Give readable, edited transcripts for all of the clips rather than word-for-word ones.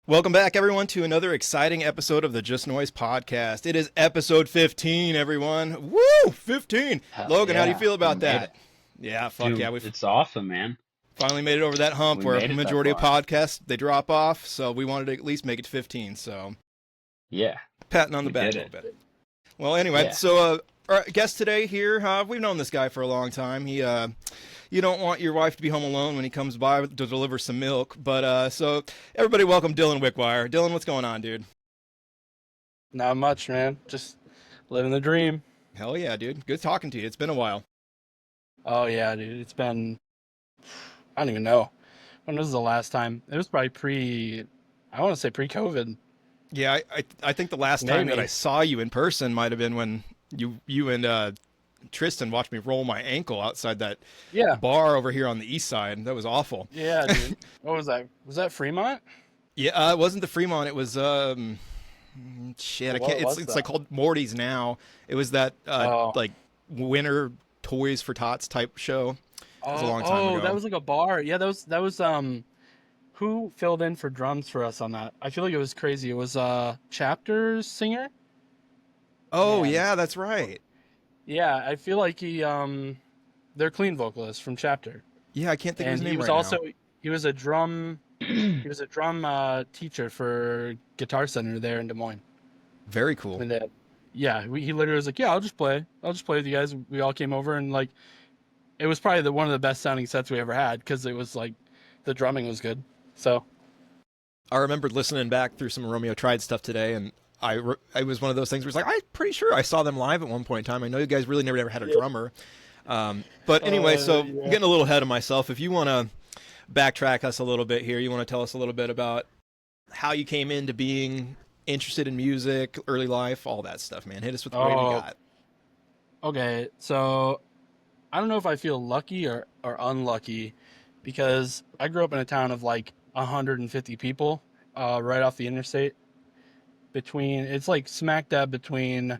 Welcome back, everyone, to another exciting episode of the Just Noise podcast. It is episode 15, everyone. Woo! 15! Hell Logan, how do you yeah, feel we about made that? it. Yeah, fuck yeah. Dude, We've it's awesome, man. finally made it over that hump We where made it that majority of far. podcasts, they drop off, so we wanted to at least make it 15, so Yeah, patting on the we back did a little it. bit. Well, anyway, Yeah. so our guest today here, we've known this guy for a long time. You don't want your wife to be home alone when he comes by to deliver some milk, but so everybody welcome Dylan Wickwire. Dylan, what's going on, dude? Not much, man. Just living the dream. Hell yeah, dude. Good talking to you. It's been a while. Oh yeah, dude. It's been I don't even know. When was the last time? It was probably I want to say pre-COVID. Yeah, I think the last time that I Maybe. saw you in person might have been when you and Tristan watched me roll my ankle outside that Yeah. bar over here on the east side. That was awful. Yeah, dude. What was that? Was that Fremont? Yeah, it wasn't the Fremont. It was shit. I What can't. It's was it's like that? called Morty's now. It was that Oh. like winter toys for tots type show. It was a long time Oh, that ago. was like a bar. Yeah, that was who filled in for drums for us on that? I feel like it was crazy. It was Chapter's singer? Oh Man. yeah, that's right. Yeah, I feel like they're clean vocalist from Chapter. Yeah, I can't think of his And he name was right also now. he was a drum he was a drum teacher for Guitar Center there in Des Moines. Very cool. And then, yeah, he literally was like, "Yeah, I'll just play with you guys." We all came over and like it was probably one of the best sounding sets we ever had because it was like the drumming was good. So, I remembered listening back through some Romeo Tried stuff today, and I was one of those things where it's like, I'm pretty sure I saw them live at one point in time. I know you guys really never had a yeah, drummer. But anyway, so I'm yeah. getting a little ahead of myself. If you want to backtrack us a little bit here, you want to tell us a little bit about how you came into being interested in music, early life, all that stuff, man. Hit us with whatever you Oh, got. okay. So I don't know if I feel lucky or unlucky because I grew up in a town of like 150 people, right off the interstate. It's like smack dab between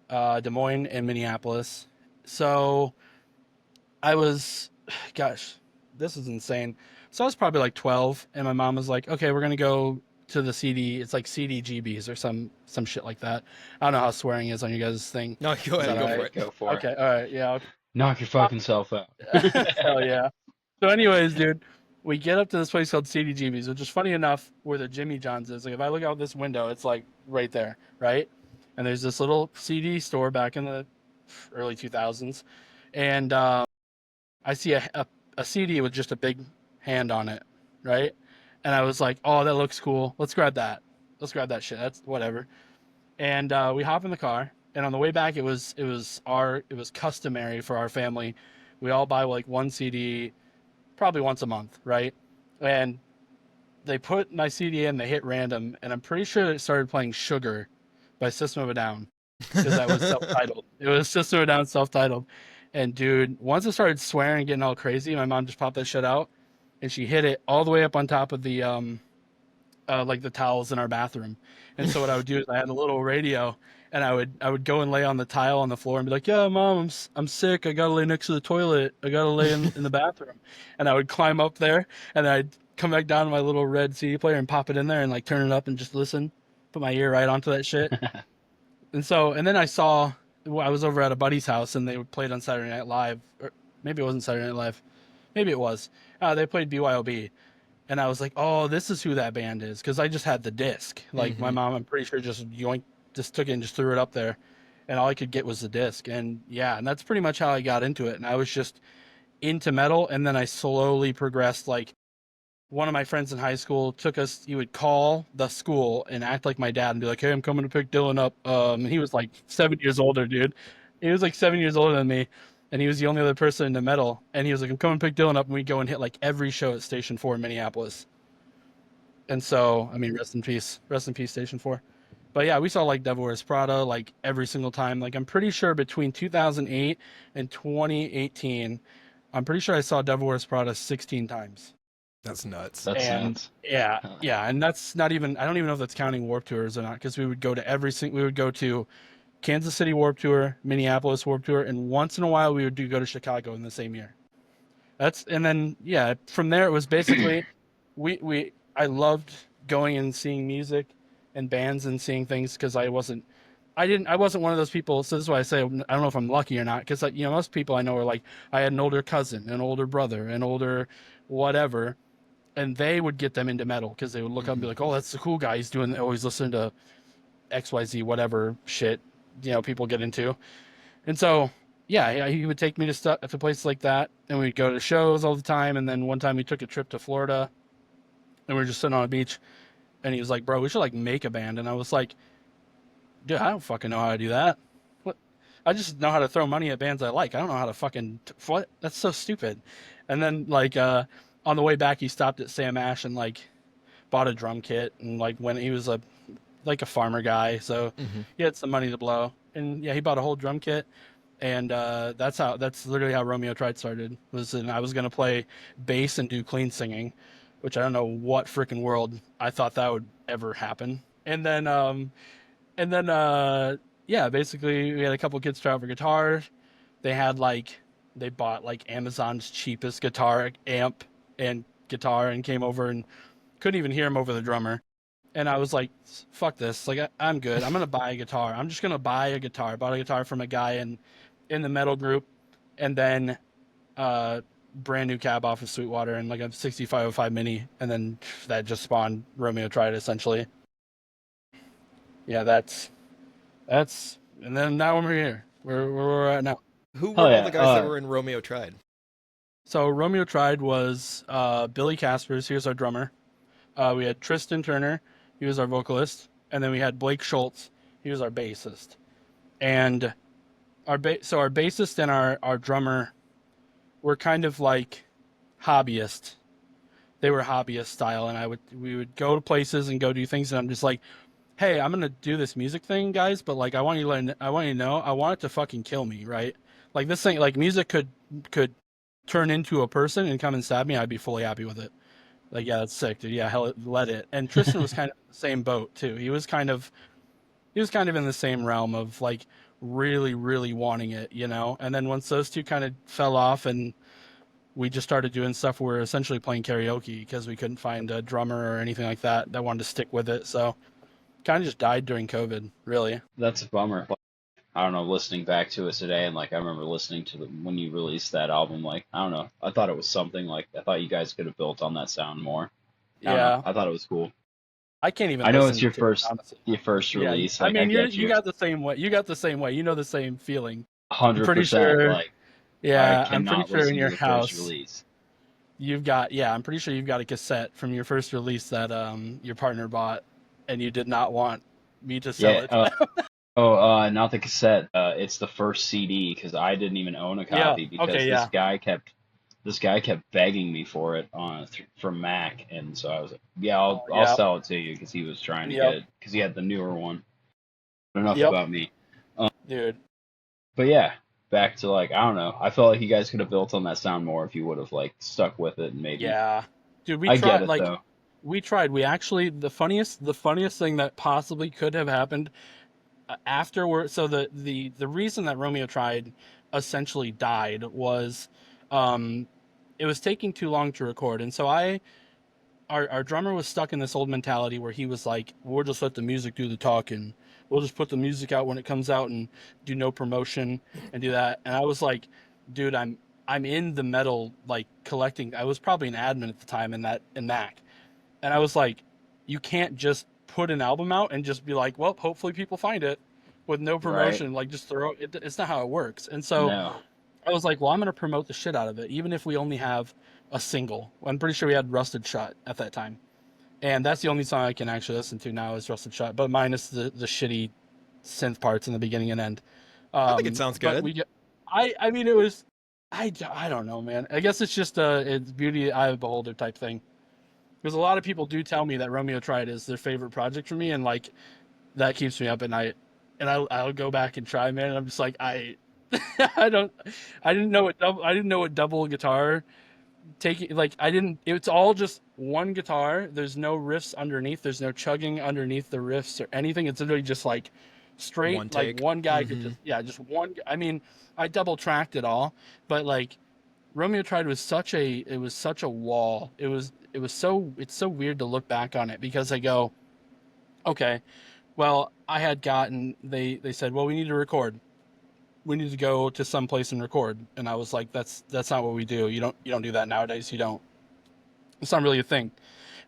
Des Moines and Minneapolis. So I was, gosh, this is insane. So I was probably like 12, and my mom was like, "Okay, we're gonna go to the CD. It's like CDGBs or some shit like that. I don't know how swearing is on you guys' thing. No, go Is ahead, that go all for right? it. Go for it. Okay, all right, yeah. Okay. Knock your Uh, fucking self out. Hell yeah. So, anyways, dude, we get up to this place called CDGBs, which is funny enough where the Jimmy John's is. Like, if I look out this window, it's like right there, right? And there's this little CD store back in the early 2000s, and I see a CD with just a big hand on it, right? And I was like, "Oh, that looks cool. Let's grab that. Let's grab that shit. That's whatever." And we hop in the car, and on the way back, it was customary for our family. We all buy like one CD, probably once a month, right? And they put my CD in, they hit random, and I'm pretty sure it started playing "Sugar" by System of a Down because that was self-titled. It was System of a Down self-titled. And dude, once it started swearing and getting all crazy, my mom just popped that shit out, and she hit it all the way up on top of the like the towels in our bathroom. And so what I would do is I had a little radio, and I would go and lay on the tile on the floor and be like, "Yeah, mom, I'm sick. I gotta lay next to the toilet. I gotta lay in the bathroom." And I would climb up there, and then I'd come back down to my little red CD player and pop it in there and like turn it up and just listen, put my ear right onto that shit. And then I was over at a buddy's house and they played on Saturday Night Live, or maybe it wasn't Saturday Night Live, maybe it was. They played BYOB, and I was like, "Oh, this is who that band is," because I just had the disc. Like my Hmm. mom, I'm pretty sure just took it and just threw it up there, and all I could get was the disc. And yeah, and that's pretty much how I got into it. And I was just into metal, and then I slowly progressed. Like one of my friends in high school took us. He would call the school and act like my dad and be like, "Hey, I'm coming to pick Dylan up." He was like 7 years older, dude. He was like 7 years older than me, and he was the only other person in the metal. And he was like, "I'm coming to pick Dylan up," and we go and hit like every show at Station Four in Minneapolis. And so, I mean, rest in peace, Station Four. But yeah, we saw like Devil Wears Prada like every single time. Like I'm pretty sure between 2008 and 2018, I'm pretty sure I saw Devil Wears Prada 16 times. That's nuts. That's And nuts. yeah, Hell yeah, and that's not even I don't even know if that's counting Warp Tours or not because we would go to Kansas City Warp Tour, Minneapolis Warp Tour, and once in a while we would do go to Chicago in the same year. That's and then yeah, from there it was yeah. basically we I loved going and seeing music and bands and seeing things because I wasn't one of those people. So this is why I say I don't know if I'm lucky or not, because most people I know are like, I had an older cousin, an older brother, an older whatever, and they would get them into metal because they would look up and be like, oh, that's the cool guy. He's doing always listening to XYZ whatever shit people get into. And so yeah, he would take me to places like that, and we'd go to shows all the time. And then one time we took a trip to Florida, and we were just sitting on a beach, and he was like, bro, we should like make a band. And I was like, dude, I don't fucking know how to do that. What? I just know how to throw money at bands I like. I don't know how to fucking what? That's so stupid. And then like on the way back, he stopped at Sam Ash and like bought a drum kit, and like when he was a farmer guy, so he had some money to blow. And yeah, he bought a whole drum kit, and that's literally how Romeo Tried started. I was gonna play bass and do clean singing, which I don't know what freaking world I thought that would ever happen. And then yeah, basically we had a couple kids try out for guitar. They bought like Amazon's cheapest guitar amp and guitar and came over and couldn't even hear him over the drummer. And I was like, fuck this. Like, I'm good. I'm going to buy a guitar. I'm just going to buy a guitar. Bought a guitar from a guy in the metal group. And then brand new cab off of Sweetwater and like a 6505 Mini. And then that just spawned Romeo Tried, essentially. Yeah, that's and then now we're here. Where we're at now. Who were all the guys that were in Romeo Tried? So Romeo Tried was Billy Caspers. He was our drummer. We had Tristan Turner. He was our vocalist. And then we had Blake Schultz. He was our bassist. And our bassist and our drummer were kind of like hobbyists. They were hobbyist style, and we would go to places and go do things, and I'm just like, hey, I'm gonna do this music thing, guys, but like I want you to know I want it to fucking kill me, right? Like this thing, like music could turn into a person and come and stab me, I'd be fully happy with it. Like, yeah, that's sick, dude. Yeah, hell, let it. And Tristan was kind of in the same boat too. He was kind of in the same realm of like really, really wanting it, And then once those two kind of fell off, and we just started doing stuff, we were essentially playing karaoke because we couldn't find a drummer or anything like that wanted to stick with it. So, kind of just died during COVID, really. That's a bummer. I don't know, listening back to it today, and like I remember listening to when you released that album, like I don't know, I thought it was something like I thought you guys could have built on that sound more. Yeah, I thought it was cool. I can't even. I know it's your first release. Yeah, like, I mean, you got the same way. You got the same way. You know the same feeling. 100%. Sure, like, yeah, I'm pretty sure in your house you've got. Yeah, I'm pretty sure you've got a cassette from your first release that your partner bought, and you did not want me to sell it. Not the cassette. It's the first CD because I didn't even own a copy because this guy kept begging me for it from Mac, and so I was like, yeah, I'll sell it to you because he was trying to get it because he had the newer one. Enough about me, dude. But yeah, back to like I don't know. I felt like you guys could have built on that sound more if you would have like stuck with it and maybe. Yeah, dude. I get it though. We tried. We actually the funniest thing that possibly could have happened. Afterward, so the reason that Romeo Tried essentially died was it was taking too long to record, and so our drummer was stuck in this old mentality where he was like, we'll just let the music do the talking, we'll just put the music out when it comes out and do no promotion and do that. And I was like, dude, I'm in the metal, like collecting. I was probably an admin at the time in Mac, and I was like, you can't just put an album out and just be like, well, hopefully people find it with no promotion. Right. Like just throw it. It's not how it works. And so I was like, well, I'm going to promote the shit out of it, even if we only have a single. I'm pretty sure we had Rusted Shut at that time. And that's the only song I can actually listen to now is Rusted Shut, but minus the shitty synth parts in the beginning and end. I think it sounds good. I mean, it was, I don't know, man. I guess it's just it's beauty, eye of the beholder type thing. Because a lot of people do tell me that Romeo Tried is their favorite project for me, and like that keeps me up at night. And I'll go back and try, man. And I'm just like I didn't know what double guitar taking, like I didn't. It's all just one guitar. There's no riffs underneath. There's no chugging underneath the riffs or anything. It's literally just like straight, like one guy could just one. I mean, I double tracked it all, but like Romeo Tried was such a wall. It's so weird to look back on it because I go, okay, well, I had gotten they said, well, we need to record. We need to go to some place and record. And I was like, that's not what we do. You don't do that nowadays. You don't. It's not really a thing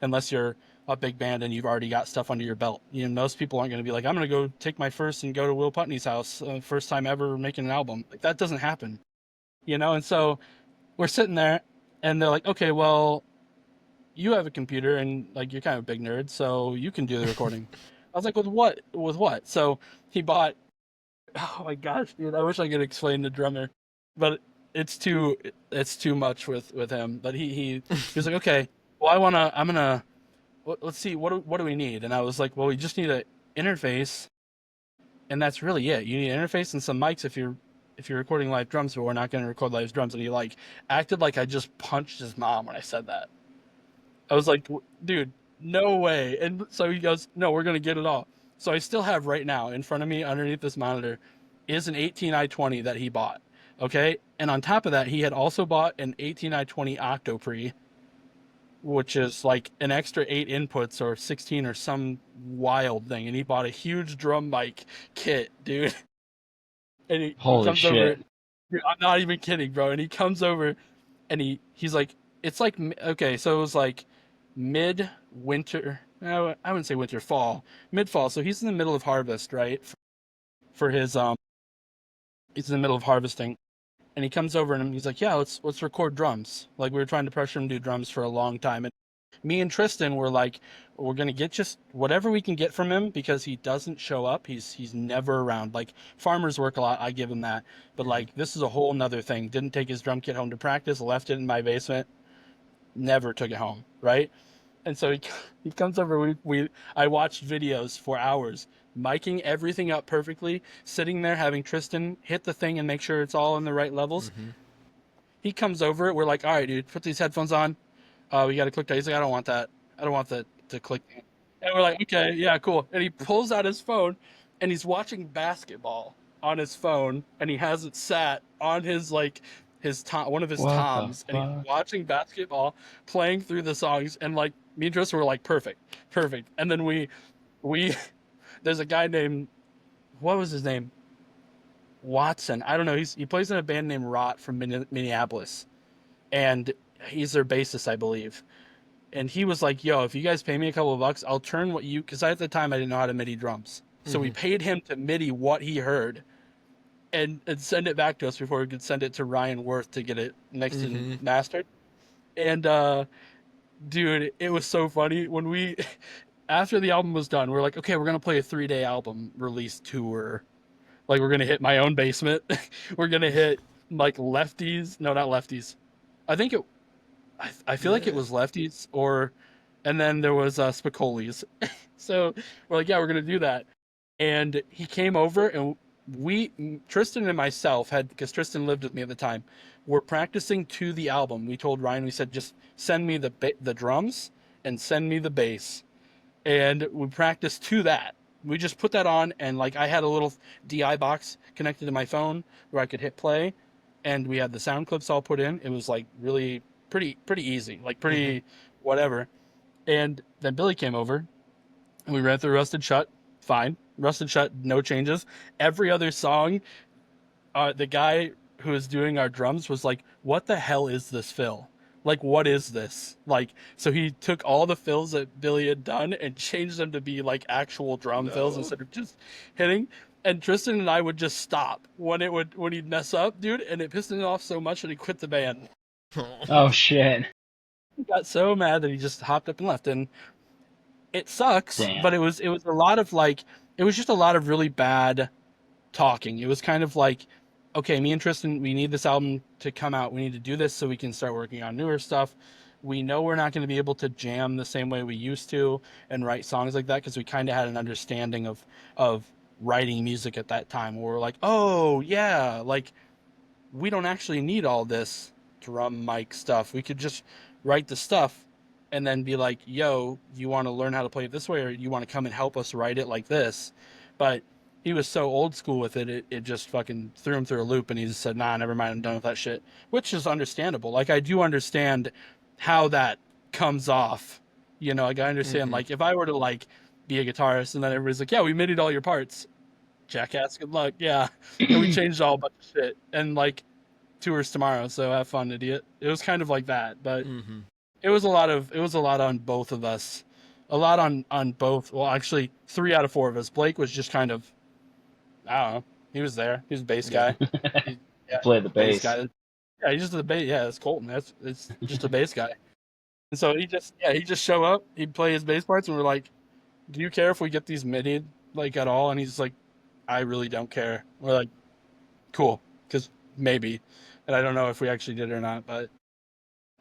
unless you're a big band and you've already got stuff under your belt. You know, most people aren't going to be like, I'm going to go take my first and go to Will Putney's house, first time ever making an album. Like that doesn't happen, you know? And so we're sitting there and they're like, okay, well, you have a computer and like, you're kind of a big nerd, so you can do the recording. I was like, with what? With what? So he bought, oh my gosh, dude, I wish I could explain the drummer, but it's too much with him. But he was like, okay, well, I'm gonna, let's see, what do we need? And I was like, well, we just need an interface, and that's really it. You need an interface and some mics if you're recording live drums, but we're not going to record live drums. And he like acted like I just punched his mom when I said that. I was like, dude, no way. And so he goes, no, we're going to get it all. So I still have right now in front of me underneath this monitor is an 18i20 that he bought. Okay. And on top of that, he had also bought an 18i20 Octopre, which is like an extra 8 inputs or 16 or some wild thing. And he bought a huge drum mic kit, dude. And he comes shit. over. Dude, I'm not even kidding, bro. And he comes over and he's like, it's like, okay, so it was like mid-winter. No, I wouldn't say winter, fall. Mid-fall. So he's in the middle of harvest, right? For his, he's in the middle of harvesting. And he comes over and he's like, yeah, let's record drums. Like we were trying to pressure him to do drums for a long time. And me and Tristan were like, we're going to get just whatever we can get from him because he doesn't show up. He's never around. Like farmers work a lot. I give him that. But like, this is a whole nother thing. Didn't take his drum kit home to practice, left it in my basement, never took it home. Right. And so he comes over. I watched videos for hours, miking everything up perfectly, sitting there having Tristan hit the thing and make sure it's all in the right levels. Mm-hmm. He comes over. We're like, all right, dude, put these headphones on. We got to click that. He's like, I don't want that. I don't want that to click. And we're like, okay, yeah, cool. And he pulls out his phone and he's watching basketball on his phone and he has it sat on his like his one of his toms and he's watching basketball, playing through the songs, and like me and Tristan were like, perfect. And then we there's a guy named, what was his name? Watson. I don't know. He plays in a band named Rot from Minneapolis, and he's their bassist, I believe. And he was like, yo, if you guys pay me a couple of bucks, I'll turn what you, because at the time I didn't know how to MIDI drums. So we paid him to MIDI what he heard and send it back to us before we could send it to Ryan Worth to get it mixed and mastered. And dude, it was so funny when we, after the album was done, we're like, okay, we're going to play a 3-day album release tour. Like we're going to hit my own basement. We're going to hit like Lefties. No, not Lefties. I think I feel like it was Lefties and then there was Spicoli's. So we're like, yeah, we're going to do that. And he came over and Tristan and myself because Tristan lived with me at the time, were practicing to the album. We told Ryan, we said, just send me the drums and send me the bass. And we practiced to that. We just put that on and like I had a little DI box connected to my phone where I could hit play, and we had the sound clips all put in. It was like really pretty easy, like pretty whatever. And then Billy came over and we ran through Rusted Shut. Fine. Rusted Shut, no changes. Every other song, the guy who was doing our drums was like, what the hell is this fill? Like, what is this? Like, so he took all the fills that Billy had done and changed them to be like actual drum fills instead of just hitting. And Tristan and I would just stop when he'd mess up, dude, and it pissed him off so much that he quit the band. Oh shit. He got so mad that he just hopped up and left. And it sucks. Damn. But it was a lot of like, it was just a lot of really bad talking. It was kind of like, okay, me and Tristan, we need this album to come out. We need to do this so we can start working on newer stuff. We know we're not going to be able to jam the same way we used to and write songs like that because we kind of had an understanding of writing music at that time where we're like, oh, yeah, like we don't actually need all this drum mic stuff. We could just write the stuff and then be like, yo, you want to learn how to play it this way or you want to come and help us write it like this? But he was so old school with it, it just fucking threw him through a loop, and he just said, nah, never mind, I'm done with that shit, which is understandable. Like, I do understand how that comes off, you know, like, I understand, like, if I were to, like, be a guitarist, and then everybody's like, yeah, we MIDI'd all your parts, jackass, good luck, yeah, and we changed all a bunch of shit, and, like, tours tomorrow, so have fun, idiot. It was kind of like that, but it was a lot on both of us, a lot on both. Well, actually, 3 out of 4 of us. Blake was just kind of, I don't know. He was there. He was a bass guy. Yeah, play the bass. Guy. Yeah, he's just the bass. Yeah, it's Colton. It's just a bass guy. And so he just show up. He'd play his bass parts, and we're like, "Do you care if we get these MIDI like at all?" And he's like, "I really don't care." We're like, "Cool," because maybe, and I don't know if we actually did or not, but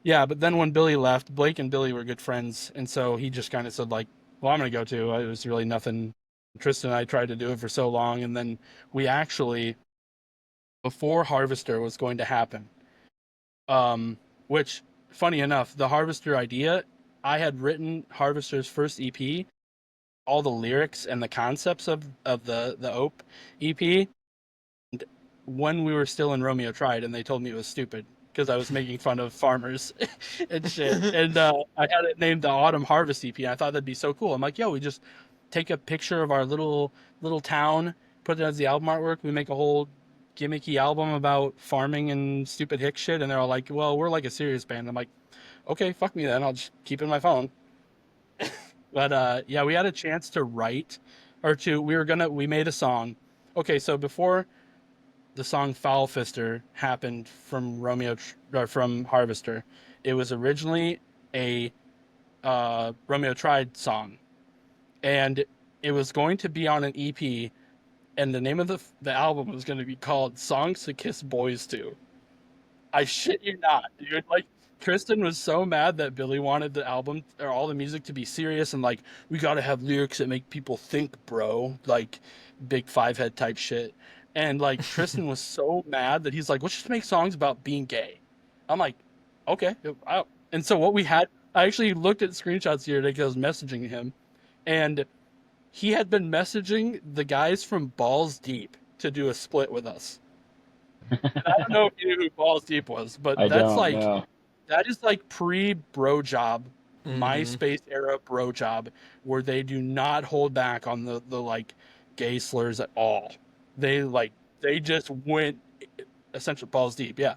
yeah. But then when Billy left, Blake and Billy were good friends, and so he just kind of said like, "Well, I'm gonna go too." It was really nothing. Tristan and I tried to do it for so long, and then we actually, before Harvester was going to happen, which, funny enough, the Harvester idea, I had written Harvester's first EP, all the lyrics and the concepts of the Ope EP, and when we were still in Romeo Tried, and they told me it was stupid because I was making fun of farmers and shit. And I had it named the Autumn Harvest EP. And I thought that'd be so cool. I'm like, yo, we just take a picture of our little town, put it as the album artwork. We make a whole gimmicky album about farming and stupid hick shit. And they're all like, well, we're like a serious band. I'm like, okay, fuck me then. I'll just keep it in my phone. But yeah, we had a chance to write, we made a song. Okay, so before the song Foul Fister happened from from Harvester, it was originally a Romeo Tried song, and it was going to be on an EP, and the name of the album was going to be called Songs to Kiss Boys To. I shit you not, dude. Like, Tristan was so mad that Billy wanted the album or all the music to be serious and like, we got to have lyrics that make people think, bro, like big 5 head type shit. And like, Tristan was so mad that he's like, let's just make songs about being gay. I'm like, okay. And so what we had, I actually looked at screenshots the other day because I was messaging him, and he had been messaging the guys from Balls Deep to do a split with us. And I don't know if you knew who Balls Deep was, but that is like pre-bro job, MySpace era bro job, where they do not hold back on the like gay slurs at all. They just went essentially balls deep. Yeah,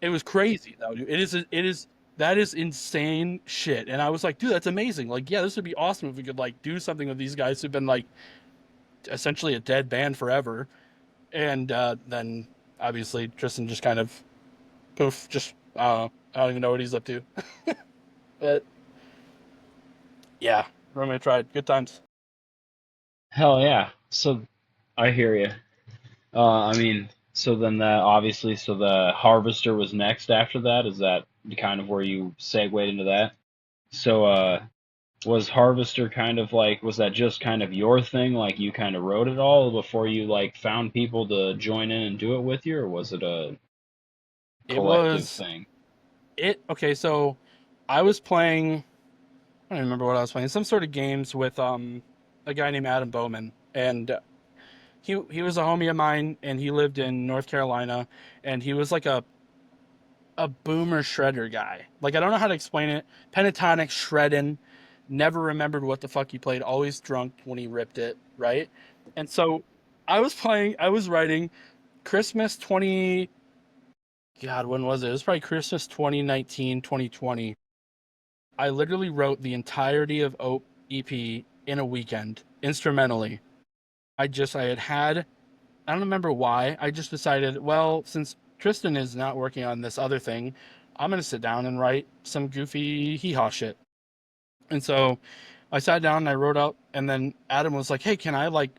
it was crazy though, dude. That is insane shit. And I was like, dude, that's amazing. Like, yeah, this would be awesome if we could like do something with these guys who've been like essentially a dead band forever. And then obviously Tristan just kind of poof, just I don't even know what he's up to. But yeah, Romeo Tried. Good times. Hell yeah. So I hear you. I mean, so then that obviously, so the Harvester was next after that. Is that kind of where you segued into that? So was Harvester kind of like, was that just kind of your thing? Like you kind of wrote it all before you like found people to join in and do it with you, or was it a collective thing? Okay, so I was playing, I don't remember what I was playing, some sort of games with a guy named Adam Bowman, and he was a homie of mine, and he lived in North Carolina, and he was like a boomer shredder guy. Like, I don't know how to explain it. Pentatonic shredding, never remembered what the fuck he played, always drunk when he ripped it, right? And so I was writing Christmas 20, God, when was it? It was probably Christmas 2019, 2020. I literally wrote the entirety of Ope EP in a weekend, instrumentally. I don't remember why. I just decided, well, since Tristan is not working on this other thing, I'm going to sit down and write some goofy hee-haw shit. And so I sat down and I wrote out, and then Adam was like, hey, can I like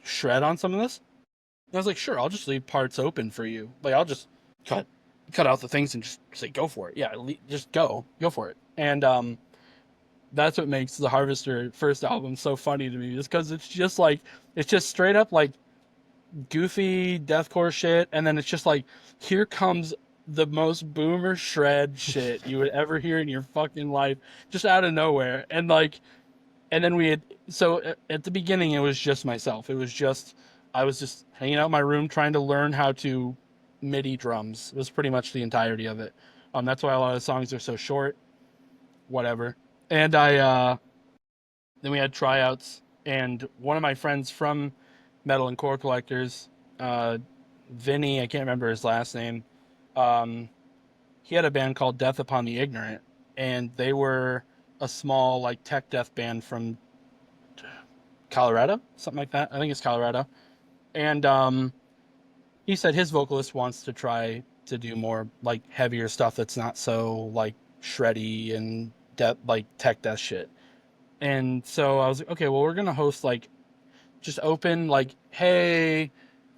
shred on some of this? And I was like, sure, I'll just leave parts open for you. Like, I'll just cut out the things and just say, go for it. Yeah, just go for it. And that's what makes the Harvester first album so funny to me, just because it's just straight up like goofy deathcore shit, and then it's just like, here comes the most boomer shred shit you would ever hear in your fucking life, just out of nowhere. And then at the beginning it was just myself. It was just I was just hanging out in my room trying to learn how to MIDI drums. It was pretty much the entirety of it. That's why a lot of the songs are so short. Whatever. And then we had tryouts, and one of my friends from Metal and Core Collectors, Vinny, I can't remember his last name. He had a band called Death Upon the Ignorant, and they were a small like tech death band from Colorado, something like that. I think it's Colorado. And he said his vocalist wants to try to do more like heavier stuff that's not so like shreddy and like tech death shit. And so I was like, okay, well, we're gonna host like just open like, hey,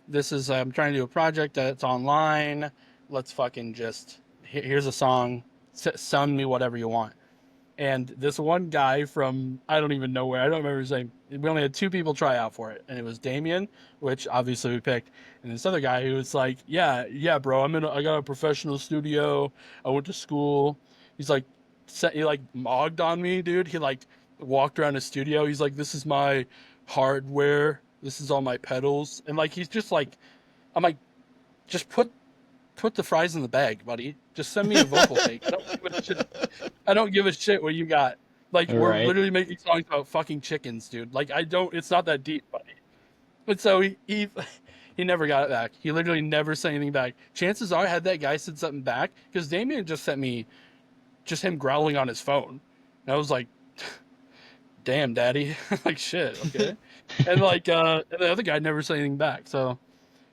this is I'm trying to do a project that's online. Let's fucking just here's a song, send me whatever you want. And this one guy from I don't even know where, I don't remember his name. We only had 2 people try out for it, and it was Damien, which obviously we picked, and this other guy who was like, yeah, bro, I got a professional studio. I went to school. He's like, he like mogged on me, dude. He like walked around his studio. He's like, this is my hardware. This is all my pedals, and like he's just like, I'm like, just put the fries in the bag, buddy. Just send me a vocal take. I don't give a shit what you got. Like, we're literally making songs about fucking chickens, dude. Like, it's not that deep, buddy. But so he never got it back. He literally never sent anything back. Chances are, had that guy sent something back, because Damien just sent me just him growling on his phone. And I was like, damn, daddy. Like, shit, okay. And like, and the other guy never sent anything back, so.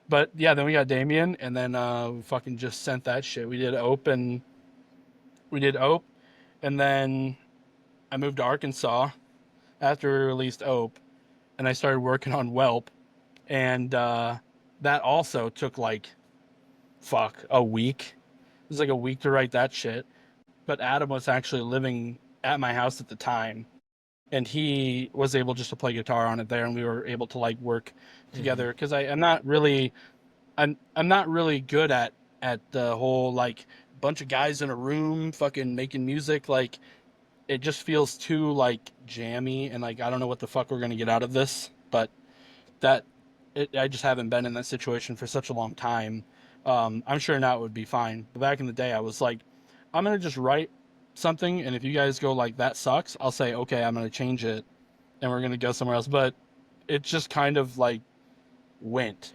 But yeah, then we got Damien, and then we fucking just sent that shit. We did Ope, and then I moved to Arkansas after we released Ope, and I started working on Whelp, and that also took like a week. It was like a week to write that shit. But Adam was actually living at my house at the time, and he was able just to play guitar on it there, and we were able to like work together, because I'm not really good at the whole like bunch of guys in a room fucking making music. Like, it just feels too like jammy, and like I don't know what the fuck we're gonna get out of this. But I just haven't been in that situation for such a long time. I'm sure now it would be fine, but back in the day I was like, I'm gonna just write something, and if you guys go like that sucks, I'll say okay, I'm gonna change it, and we're gonna go somewhere else. But it just kind of like went.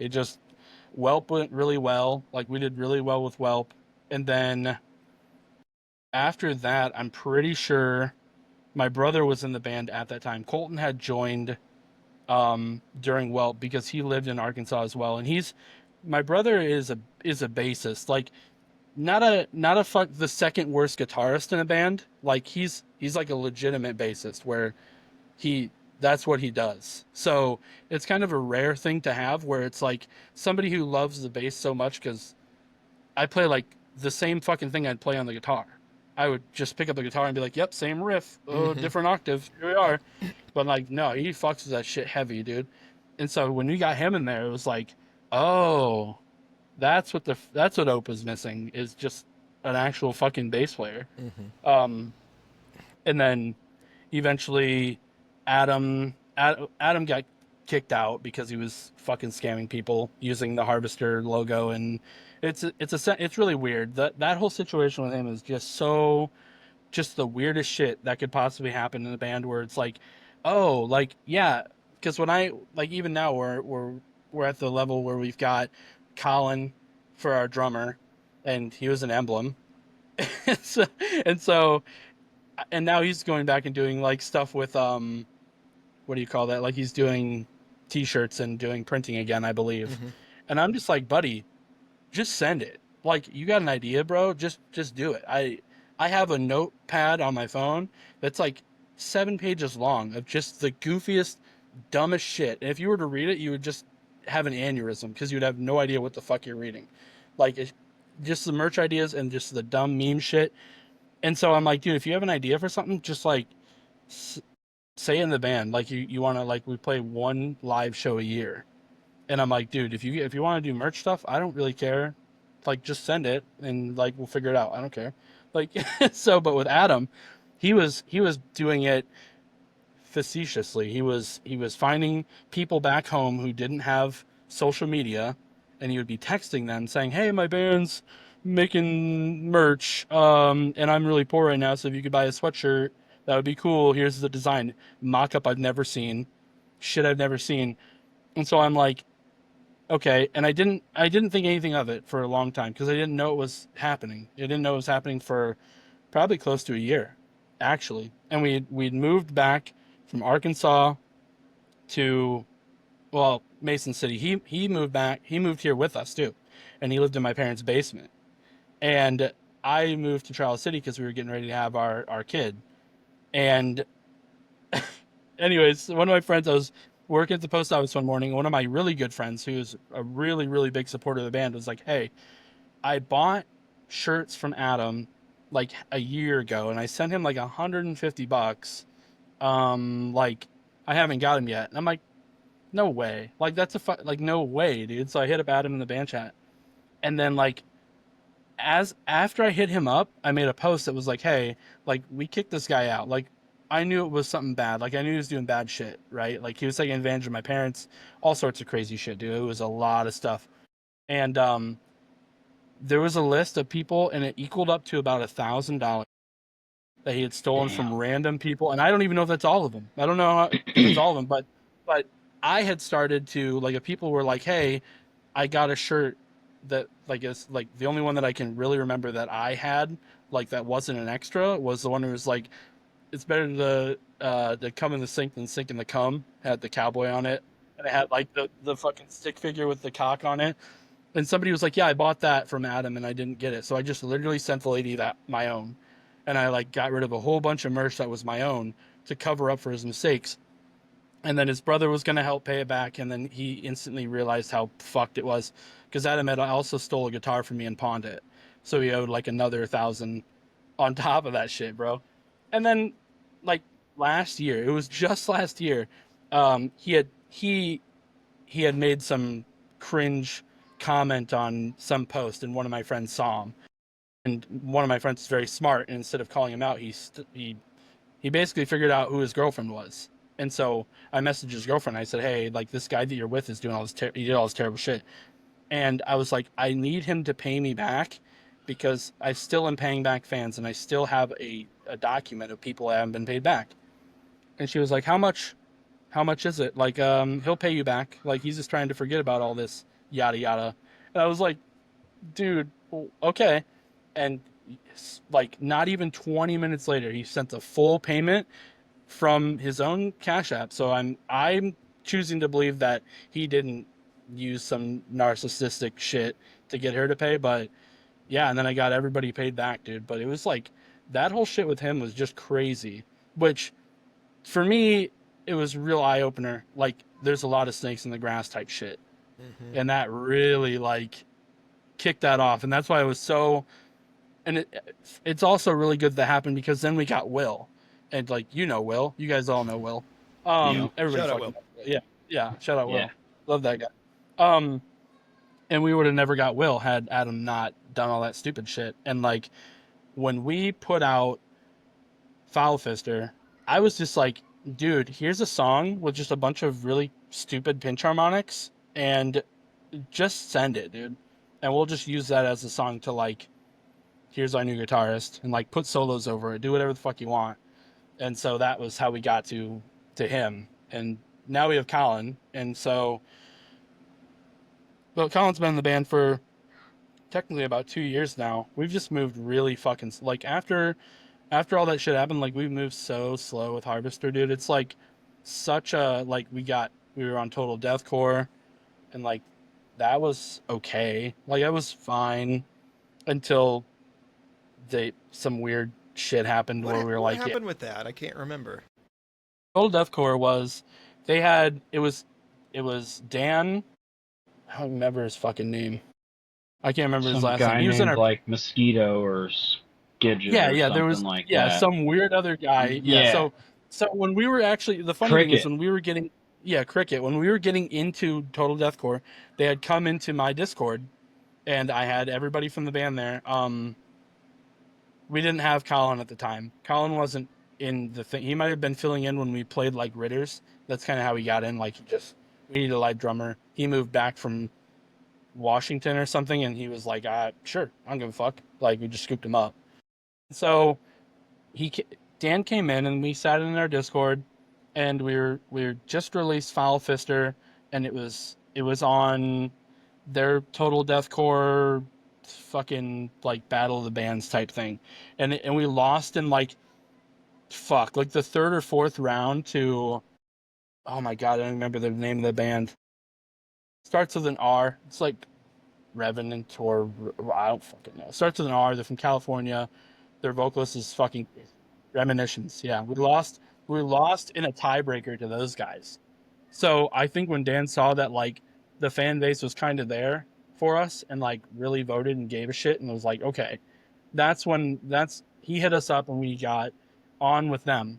Whelp went really well. Like, we did really well with Whelp, and then after that, I'm pretty sure my brother was in the band at that time. Colton had joined during Whelp because he lived in Arkansas as well, and my brother is a bassist. Like, not a fuck the second worst guitarist in a band. Like, he's like a legitimate bassist where that's what he does. So it's kind of a rare thing to have, where it's like somebody who loves the bass so much, because I play like the same fucking thing I'd play on the guitar. I would just pick up the guitar and be like, yep, same riff, different octave, here we are. But like, no, he fucks with that shit heavy, dude. And so when we got him in there, it was like, oh, that's what Ope is missing, is just an actual fucking bass player. And then eventually Adam got kicked out because he was fucking scamming people using the Harvester logo, and it's really weird. That whole situation with him is just the weirdest shit that could possibly happen in a band, where it's like, oh, like, yeah, because when I like, even now we're at the level where we've got Colin for our drummer, and he was an Emblem. And now he's going back and doing like stuff with what do you call that? Like, he's doing t-shirts and doing printing again, I believe. And I'm just like, buddy, just send it. Like, you got an idea, bro? Just do it. I have a notepad on my phone that's like 7 pages long of just the goofiest, dumbest shit. And if you were to read it, you would just have an aneurysm, because you would have no idea what the fuck you're reading. Like, it's just the merch ideas and just the dumb meme shit. And so I'm like, dude, if you have an idea for something, just like say in the band, like you want to, like, we play one live show a year. And I'm like, dude, if you want to do merch stuff, I don't really care. Like, just send it, and like, we'll figure it out. I don't care. Like, so, but with Adam, he was doing it facetiously. He was finding people back home who didn't have social media, and he would be texting them saying, "Hey, my band's making merch, and I'm really poor right now, so if you could buy a sweatshirt, that would be cool. Here's the design." Mock-up I've never seen, shit I've never seen. And so I'm like, okay, and I didn't think anything of it for a long time because I didn't know it was happening. I didn't know it was happening for probably close to a year, actually. And we'd moved back from Arkansas to, well, Mason City. He moved back. He moved here with us too, and he lived in my parents' basement. And I moved to Charles City because we were getting ready to have our kid. And anyways, one of my friends, I was working at the post office one morning. One of my really good friends, who's a really, really big supporter of the band, was like, "Hey, I bought shirts from Adam like a year ago, and I sent him like $150. Like I haven't got him yet." And I'm like, "No way! Like that's like no way, dude." So I hit up Adam in the band chat, and then like as after I hit him up, I made a post that was like, "Hey, like we kicked this guy out. Like I knew it was something bad. Like I knew he was doing bad shit, right? Like he was taking advantage of my parents, all sorts of crazy shit, dude. It was a lot of stuff." And there was a list of people, and it equaled up to about $1,000 that he had stolen from random people, and I don't even know if that's all of them. I don't know if it's all of them, but I had started to like if people were like, "Hey, I got a shirt that like is like the only one that I can really remember that I had like that wasn't an extra was the one who was like it's better to come in the sink than sink in the cum." Had the cowboy on it, and it had like the fucking stick figure with the cock on it. And somebody was like, "Yeah, I bought that from Adam and I didn't get it." So I just literally sent the lady that my own. And I like got rid of a whole bunch of merch that was my own to cover up for his mistakes. And then his brother was going to help pay it back. And then he instantly realized how fucked it was because Adam had also stole a guitar from me and pawned it. So he owed like another 1,000 on top of that shit, bro. And then like last year, it was just last year, he had made some cringe comment on some post, and one of my friends saw him. And one of my friends is very smart, and instead of calling him out, he basically figured out who his girlfriend was. And so I messaged his girlfriend. I said, "Hey, like this guy that you're with is doing all this. He did all this terrible shit." And I was like, "I need him to pay me back because I still am paying back fans, and I still have a document of people that haven't been paid back." And she was like, how much is it? Like, he'll pay you back. Like, he's just trying to forget about all this, yada, yada." And I was like, "Dude, okay." And like, not even 20 minutes later, he sent the full payment from his own Cash App. So I'm choosing to believe that he didn't use some narcissistic shit to get her to pay. But yeah, and then I got everybody paid back, dude. But it was like, that whole shit with him was just crazy, which for me, it was real eye opener. Like, there's a lot of snakes in the grass type shit, and that really like kicked that off. And that's why I was so. And it's also really good that happened because then we got Will, and like Will, you guys all know Will. Everybody Shout out fucking Will. knows Will. Yeah. Shout out Yeah. Will, love that guy. And we would have never got Will had Adam not done all that stupid shit. And like when we put out Foul Fister, I was just like, "Dude, here's a song with just a bunch of really stupid pinch harmonics, and just send it, dude. And we'll just use that as a song to like, here's our new guitarist, and like put solos over it, do whatever the fuck you want." And so that was how we got to him. And now we have Colin, and so, well, Colin's been in the band for technically about 2 years now. We've just moved really fucking like after all that shit happened, like we moved so slow with Harvester, dude. It's like such a like we were on total deathcore, and like that was okay. Like that was fine until some weird shit happened where we were What like, yeah. happened with that? I can't remember. Total deathcore was it was Dan. I don't remember his fucking name. I can't remember his Some last name. guy He was in named our like Mosquito or Skidget or there something was like that. some weird other guy. Yeah, Yeah. so when we were actually the funny thing is Cricket. when we were getting Cricket, when we were getting into Total Deathcore, they had come into my Discord and I had everybody from the band there. We didn't have Colin at the time. Colin wasn't in the thing. He might have been filling in when we played like Ritters. That's kind of how he got in. Like we we need a live drummer. He moved back from Washington or something, and he was like, sure, I don't give a fuck. Like, we just scooped him up. So Dan came in, and we sat in our Discord, and we were just released Foul Fister, and it was on their Total Deathcore fucking like Battle of the Bands type thing, and we lost in like the third or fourth round to, oh my god, I don't remember the name of the band. Starts with an R. It's like Revenant or I don't fucking know. Starts with an R. They're from California. Their vocalist is fucking Reminiscence. Yeah, we lost in a tiebreaker to those guys. So I think when Dan saw that like the fan base was kind of there for us and like really voted and gave a shit and was like, okay, he hit us up and we got on with them.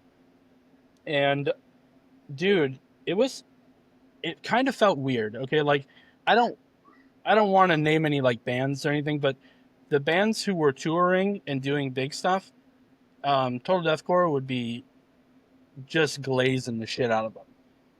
And dude, it kind of felt weird. Okay, like I don't want to name any like bands or anything, but the bands who were touring and doing big stuff, Total Deathcore would be just glazing the shit out of them.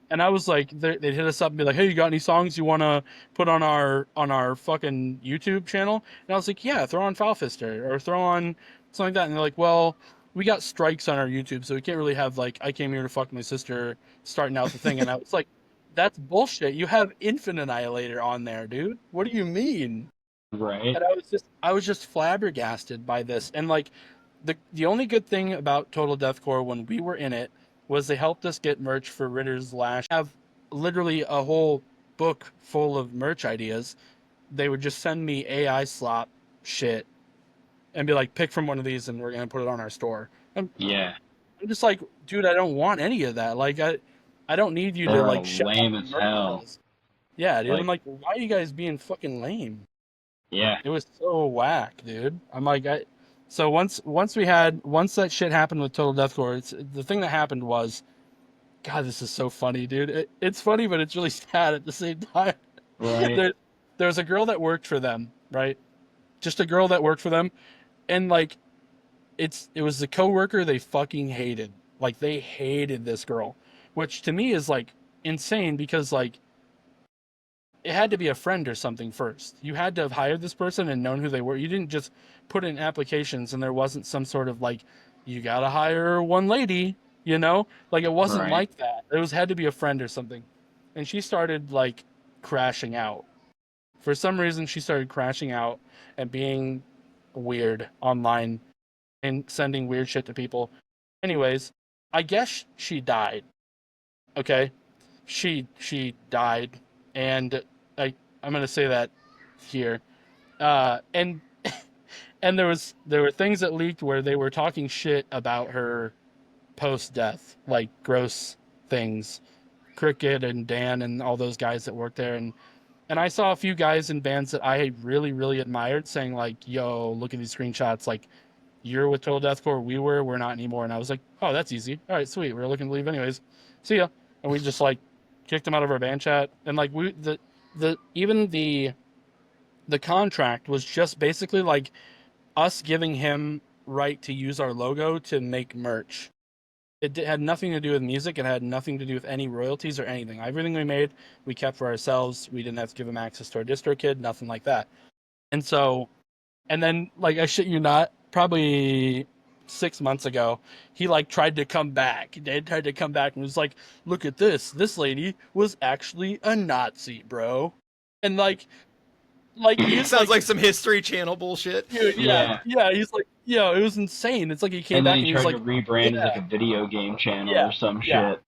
And I was like, they'd hit us up and be like, hey, you got any songs you want to put on our fucking YouTube channel? And I was like, yeah, throw on Foul Fister or throw on something like that. And they're like, well, we got strikes on our YouTube, so we can't really have like I Came Here to Fuck My Sister starting out the thing. And I was like, that's bullshit. You have Infant Annihilator on there, dude. What do you mean? Right. And I was just flabbergasted by this. And like the only good thing about Total Deathcore when we were in it was they helped us get merch for Ritter's Lash. Have literally a whole book full of merch ideas. They would just send me AI slop shit and be like, pick from one of these and we're gonna put it on our store. I'm just like, dude, I don't want any of that. Like I don't need you to like shut lame as hell. Yeah, dude. Like, I'm like, why are you guys being fucking lame? Yeah. It was so whack, dude. I'm like, so once that shit happened with Total Deathcore, the thing that happened was, God, this is so funny, dude. It's funny, but it's really sad at the same time. Right. There was a girl that worked for them, right? Just a girl that worked for them, and like, it was the coworker they fucking hated. Like they hated this girl, which to me is like insane because like it had to be a friend or something first. You had to have hired this person and known who they were. You didn't just put in applications and there wasn't some sort of like, you gotta hire one lady, you know? Like it wasn't like that. It had to be a friend or something. And she started like crashing out. For some reason, she started crashing out and being weird online and sending weird shit to people. Anyways, I guess she died. Okay? She died. And I'm gonna say that here, and and there were things that leaked where they were talking shit about her post death, like gross things. Cricket and Dan and all those guys that worked there, and I saw a few guys in bands that I really admired saying like, "Yo, look at these screenshots. Like, you're with Total Deathcore. We're not anymore." And I was like, "Oh, that's easy. All right, sweet. We're looking to leave anyways. See ya." And we just like kicked him out of our band chat, and like even the contract was just basically like us giving him right to use our logo to make merch. It had nothing to do with music. It had nothing to do with any royalties or anything. Everything we made, we kept for ourselves. We didn't have to give him access to our DistroKid, nothing like that. And so, and then like I shit you not, probably 6 months ago, he like tried to come back. Dad tried to come back and was like, "Look at this. This lady was actually a Nazi, bro." And like he sounds like some History Channel bullshit. Dude, yeah. He's like, it was insane. It's like he came back and he was like, tried to rebrand as like a video game channel or some shit.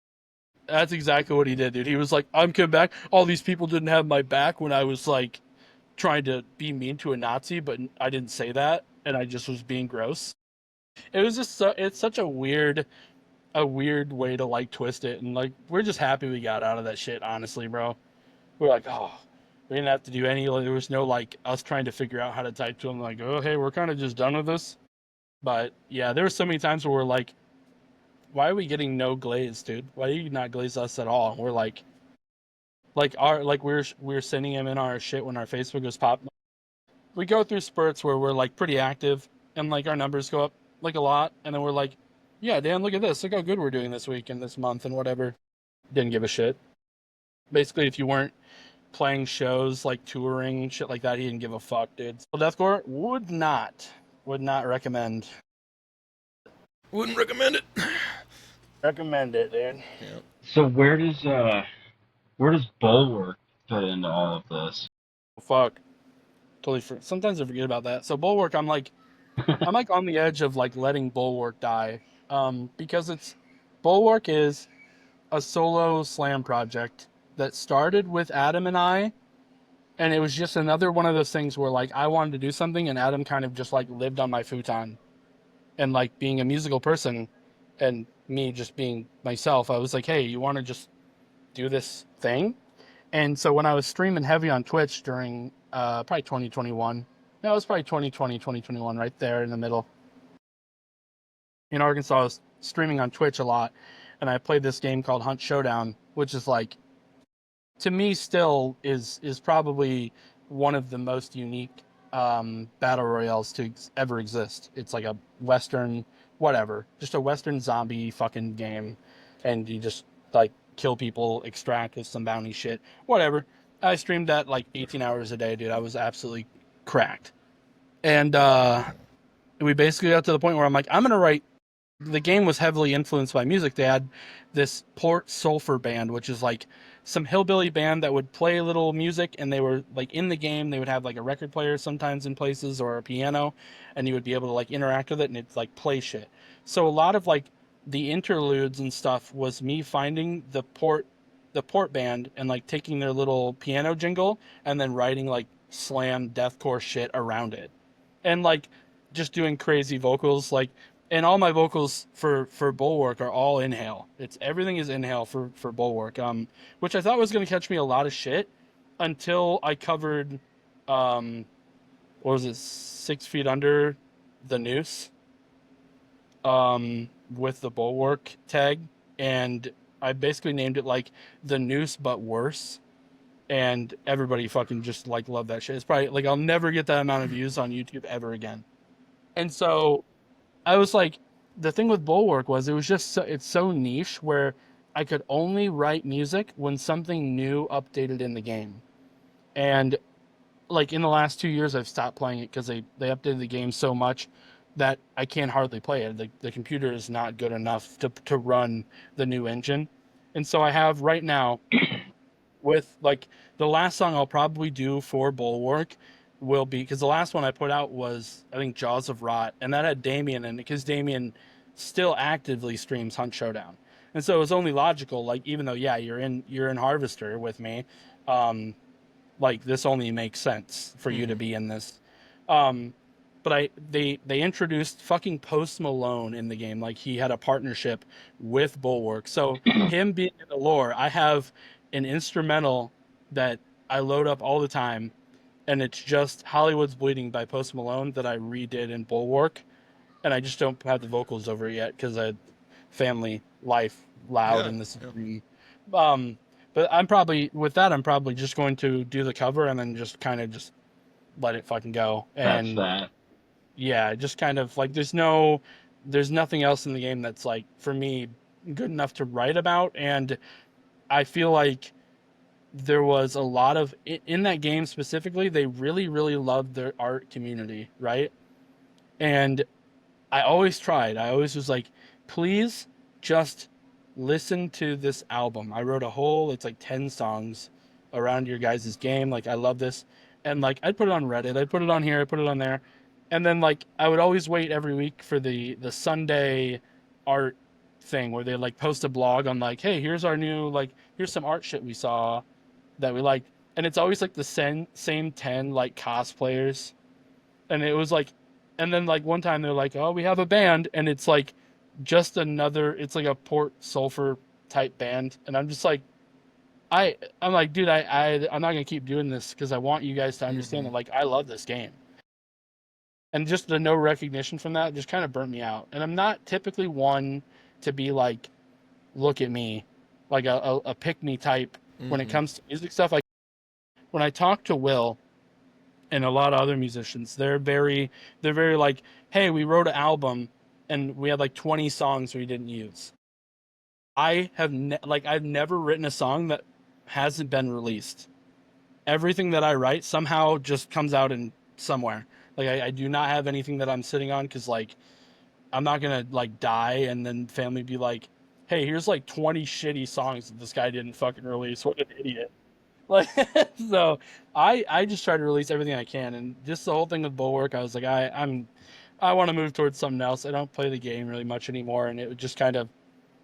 That's exactly what he did, dude. He was like, "I'm coming back. All these people didn't have my back when I was like trying to be mean to a Nazi, but I didn't say that, and I just was being gross." It was just it's such a weird way to like twist it, and like we're just happy we got out of that shit, honestly, bro. We're like, oh, we didn't have to do any, there was no like us trying to figure out how to type to them like, "Oh, hey, we're kind of just done with this." But yeah, there were so many times where we're like, why are we getting no glaze, dude? Why do you not glaze us at all? And we're like we're sending him in our shit when our Facebook was popping. We go through spurts where we're like pretty active and like our numbers go up like a lot, and then we're like, "Yeah, Dan, look at this. Look how good we're doing this week and this month and whatever." Didn't give a shit. Basically, if you weren't playing shows like touring shit like that, he didn't give a fuck, dude. So deathcore would not recommend. Wouldn't recommend it. Recommend it, dude. Yeah. So where does Bulwark fit into all of this? Fuck. Totally. Sometimes I forget about that. So Bulwark, I'm like on the edge of like letting Bulwark die, because Bulwark is a solo slam project that started with Adam and I, and it was just another one of those things where like I wanted to do something, and Adam kind of just like lived on my futon, and like being a musical person, and me just being myself, I was like, hey, you want to just do this thing? And so when I was streaming heavy on Twitch during probably 2021, no, it was probably 2020, 2021, right there in the middle. In Arkansas, I was streaming on Twitch a lot, and I played this game called Hunt Showdown, which is like, to me, still is probably one of the most unique battle royales to ever exist. It's like a Western, whatever, just a Western zombie fucking game, and you just like kill people, extract with some bounty shit, whatever. I streamed that like 18 hours a day, dude. I was absolutely cracked, and we basically got to the point where I'm like, I'm gonna write. The game was heavily influenced by music. They had this Port Sulphur band, which is like some hillbilly band that would play little music, and they were like in the game. They would have like a record player sometimes in places or a piano, and you would be able to like interact with it and it's like play shit. So a lot of like the interludes and stuff was me finding the port band and like taking their little piano jingle and then writing like slam deathcore shit around it, and like just doing crazy vocals like, and all my vocals for Bulwark are all inhale. Everything is inhale for Bulwark, which I thought was going to catch me a lot of shit until I covered, what was it, 6 feet under the noose, with the Bulwark tag, and I basically named it like the noose but worse, and everybody fucking just like loved that shit. It's probably like I'll never get that amount of views on YouTube ever again, and so I was like, the thing with Bulwark was it's so niche where I could only write music when something new updated in the game. And like in the last 2 years, I've stopped playing it because they updated the game so much that I can't hardly play it. The computer is not good enough to run the new engine. And so I have right now, with like the last song I'll probably do for Bulwark will be, because the last one I put out was I think Jaws of Rot, and that had Damien in it because Damien still actively streams Hunt Showdown, and so it's only logical. Like even though yeah you're in Harvester with me, like this only makes sense for you to be in this. But they introduced fucking Post Malone in the game. Like he had a partnership with Bulwark. So him being in the lore, I have an instrumental that I load up all the time, and it's just Hollywood's Bleeding by Post Malone that I redid in Bulwark, and I just don't have the vocals over it yet because I had family life loud in this room. But I'm probably just going to do the cover and then just kind of just let it fucking go. And That's that. yeah, just kind of like there's nothing else in the game that's like for me good enough to write about, and I feel like there was a lot of in that game specifically, they really really loved their art community, right? And I always was like, please just listen to this album. I wrote it's like 10 songs around your guys' game. Like, I love this. And like, I'd put it on Reddit, I'd put it on here, I'd put it on there. And then like, I would always wait every week for the Sunday art thing where they like post a blog on like, hey, here's our new, like, here's some art shit we saw that we liked. And it's always like the same 10 like cosplayers. And it was like, and then like one time they're like, oh, we have a band, and it's like it's like a Port Sulphur type band, and I'm just like, I'm like, dude, I'm not gonna keep doing this because I want you guys to understand that like I love this game, and just the no recognition from that just kind of burnt me out. And I'm not typically one to be like, look at me, like a pick me type when it comes to music stuff. Like when I talk to Will and a lot of other musicians, they're very like, hey, we wrote an album and we had like 20 songs we didn't use. I've never written a song that hasn't been released. Everything that I write somehow just comes out in somewhere. Like I do not have anything that I'm sitting on because like I'm not gonna like die and then family be like, hey, here's like 20 shitty songs that this guy didn't fucking release. What an idiot. Like so I just try to release everything I can, and just the whole thing with Bulwark, I was like, I want to move towards something else. I don't play the game really much anymore, and it was just kind of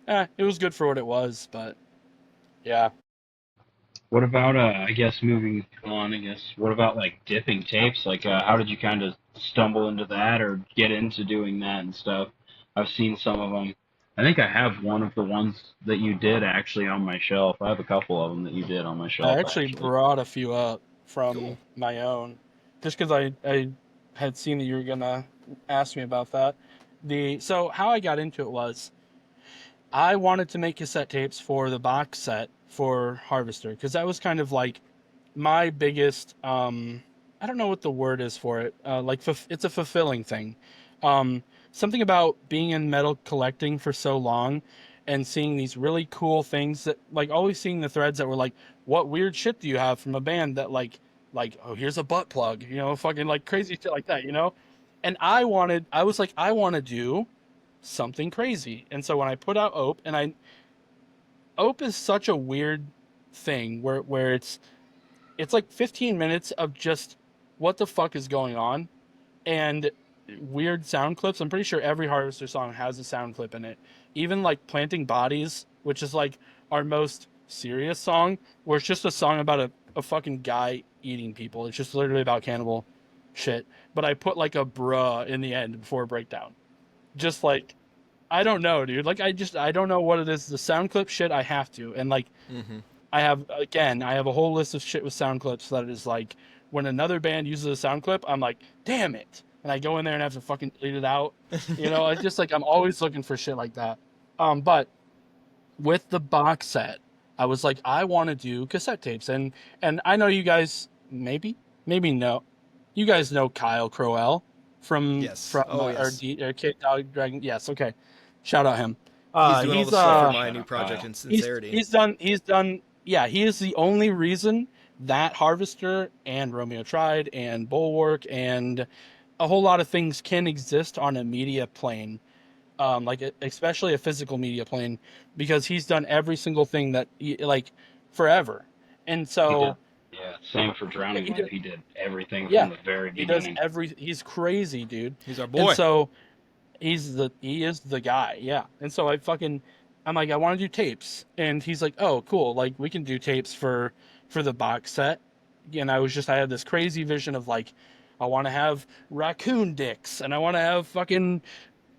it was good for what it was, but yeah. What about I guess moving on, I guess what about like dipping tapes? Like how did you kind of stumble into that or get into doing that and stuff? I've seen some of them. I think I have one of the ones that you did actually on my shelf. I have a couple of them that you did on my I shelf actually actually. brought a few up Cool. from my own, just because I had seen that you were gonna ask me about that. So how I got into it was I wanted to make cassette tapes for the box set for Harvester because that was kind of like my biggest I don't know what the word is for it. Like it's a fulfilling thing. Something about being in metal collecting for so long and seeing these really cool things that like always seeing the threads that were like, what weird shit do you have from a band that like oh here's a butt plug, fucking like crazy shit like that. And I was like I want to do something crazy. And so when I put out Ope is such a weird thing where it's like 15 minutes of just what the fuck is going on and weird sound clips. I'm pretty sure every Harvester song has a sound clip in it. Even like Planting Bodies, which is like our most serious song, where it's just a song about a fucking guy eating people. It's just literally about cannibal shit. But I put like a bruh in the end before a breakdown. Just like I don't know, dude. Like I don't know what it is. The sound clip shit I have to. And like Mm-hmm. I have a whole list of shit with sound clips that is like when another band uses a sound clip, I'm like, damn it. And I go in there and have to fucking delete it out. It's just like I'm always looking for shit like that. But with the box set, I was like, I want to do cassette tapes. And I know you guys maybe no. You guys know Kyle Crowell from Yes. from Oh, yes. Kid Dog Dragon. Yes, okay. Shout out him. He's doing all He's the stuff for Yeah, my shout new out project Kyle. in he's Sincerity. he's done yeah, he is the only reason that Harvester and Romeo Tried and Bulwark and a whole lot of things can exist on a media plane, especially a physical media plane, because he's done every single thing like forever, and He did. so Yeah, same for yeah, Drowning he Life. did, He did everything yeah, from the very he does beginning. he's crazy, dude, He's our and boy. so he is the guy, yeah. And so I'm like, I want to do tapes, and he's like, oh, cool, like we can do tapes for the box set. And I had this crazy vision of like, I want to have raccoon dicks, and I want to have fucking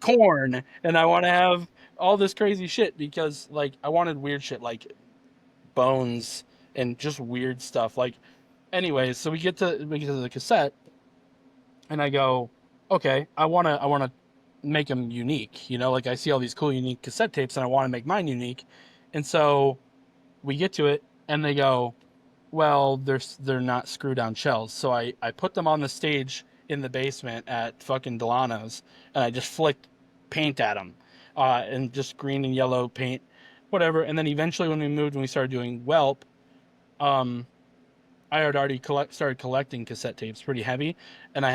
corn, and I want to have all this crazy shit because like I wanted weird shit like bones and just weird stuff. Like, anyways, so we get to the cassette, and I go, okay, I wanna make them unique. Like I see all these cool unique cassette tapes, and I want to make mine unique. And so we get to it, and they go, well, they're not screw down shells. So I put them on the stage in the basement at fucking Delano's, and I just flicked paint at them, and just green and yellow paint, whatever. And then eventually, when we moved and we started doing Whelp, um, I had already started collecting cassette tapes pretty heavy, and I